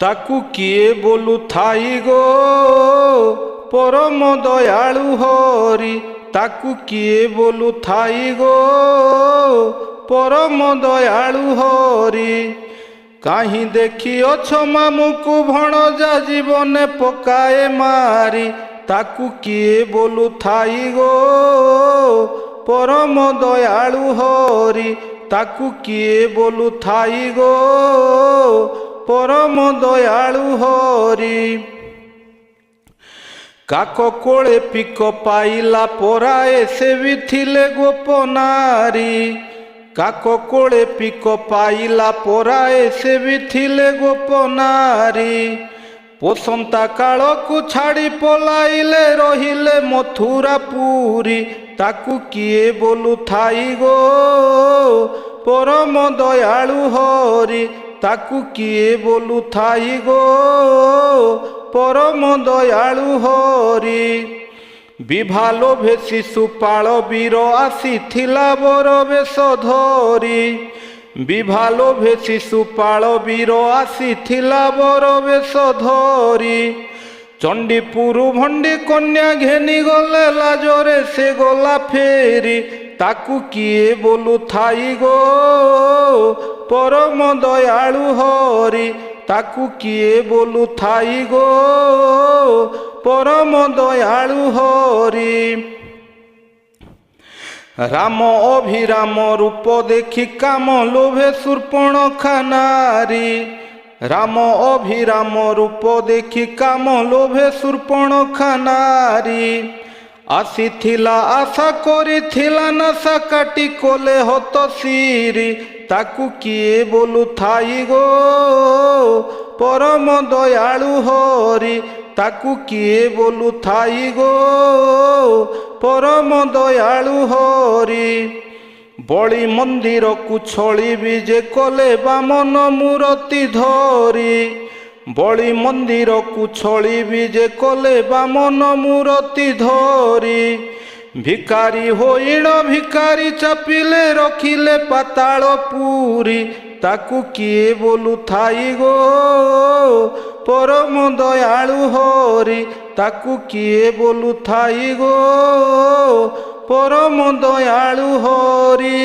ତାକୁ କିଏ ବୋଲୁଥାଇ ଗୋ ପରମ ଦୟାଳୁ ହରି। ତାକୁ କିଏ ବୋଲୁଥାଇ ଗୋ ପରମ ଦୟାଳୁ ହରି। କାହିଁ ଦେଖିଅଛ ମାମୁକୁ ଭଣଜା ଜୀବନେ ପକାଏ ମାରି। ତାକୁ କିଏ ବୋଲୁଥାଇ ଗୋ ପରମ ଦୟାଳୁ ହରି। ତାକୁ କିଏ ବୋଲୁଥାଇ ଗୋ ପରମ ଦୟାଳୁ ହରି। କାକ କୋଳେ ପିକ ପାଇଲା ପରାଏ ସେ ବି ଥିଲେ ଗୋପ ନାରୀ। କାକ କୋଳେ ପିକ ପାଇଲା ପରାଏ ସେ ବି ଥିଲେ ଗୋପ ନାରୀ। ପୋଷନ୍ତା କାଳକୁ ଛାଡ଼ି ପଲାଇଲେ ରହିଲେ ମଥୁରା ପୁରୀ। ତାକୁ କିଏ ବୋଲୁଥାଇ ଗୋ ପରମ ଦୟାଳୁ ହରି। ତାକୁ କିଏ ବୋଲୁଥାଇ ଗୋ ପରମ ଦୟାଳୁ ହରି। ବିଭା ଲୋଭେ ଶିଶୁପାଳ ବୀର ଆସିଥିଲା ବର ବେଶ ଧରି। ବିଭା ଲୋଭେ ଶିଶୁପାଳ ବୀର ଆସିଥିଲା ବର ବେଶ ଧରି। ଚଣ୍ଡୀପୁରୁ ଭଣ୍ଡି କନ୍ୟା ଘେନି ଗଲେ ଲାଜରେ ସେ ଗଲା ଫେରି। ତାକୁ କିଏ ବୋଲୁଥାଇ ଗୋ ପରମ ଦୟାଳୁ ହରି। ତାକୁ କିଏ ବୋଲୁଥାଇ ଗୋ ପରମ ଦୟାଳୁ ହରି। ରାମ ଅଭିରାମ ରୂପ ଦେଖି କାମ ଲୋଭେ ଶୂର୍ପଣଖା ନାରୀ। ରାମ ଅଭିରାମ ରୂପ ଦେଖି କାମ ଲୋଭେ ଶୂର୍ପଣଖା ନାରୀ। ଆସିଥିଲା ଆଶା କରିଥିଲା ନାଶା କାଟି କଲେ ହତ ଶିରି। ତାକୁ କିଏ ବୋଲୁଥାଇ ଗୋ ପରମ ଦୟାଳୁ ହରି। ତାକୁ କିଏ ବୋଲୁଥାଇ ଗୋ ପରମ ଦୟାଳୁ ହରି। ବଳି ମନ୍ଦିରକୁ ଛଳି ବିଜେ କଲେ ବାମନ ମୂରତି ଧରି। ବଳି ମନ୍ଦିରକୁ ଛଳି ବିଜେ କଲେ ବାମନ ମୂରତି ଧରି। ଭିକାରୀ ହୋଇଣ ଭିକାରୀ ଚାପିଲେ ରଖିଲେ ପାତାଳ ପୁରୀ। ତାକୁ କିଏ ବୋଲୁଥାଇ ଗୋ ପରମ ଦୟାଳୁ ହରି। ତାକୁ କିଏ ବୋଲୁଥାଇ ଗୋ ପରମ ଦୟାଳୁ ହରି।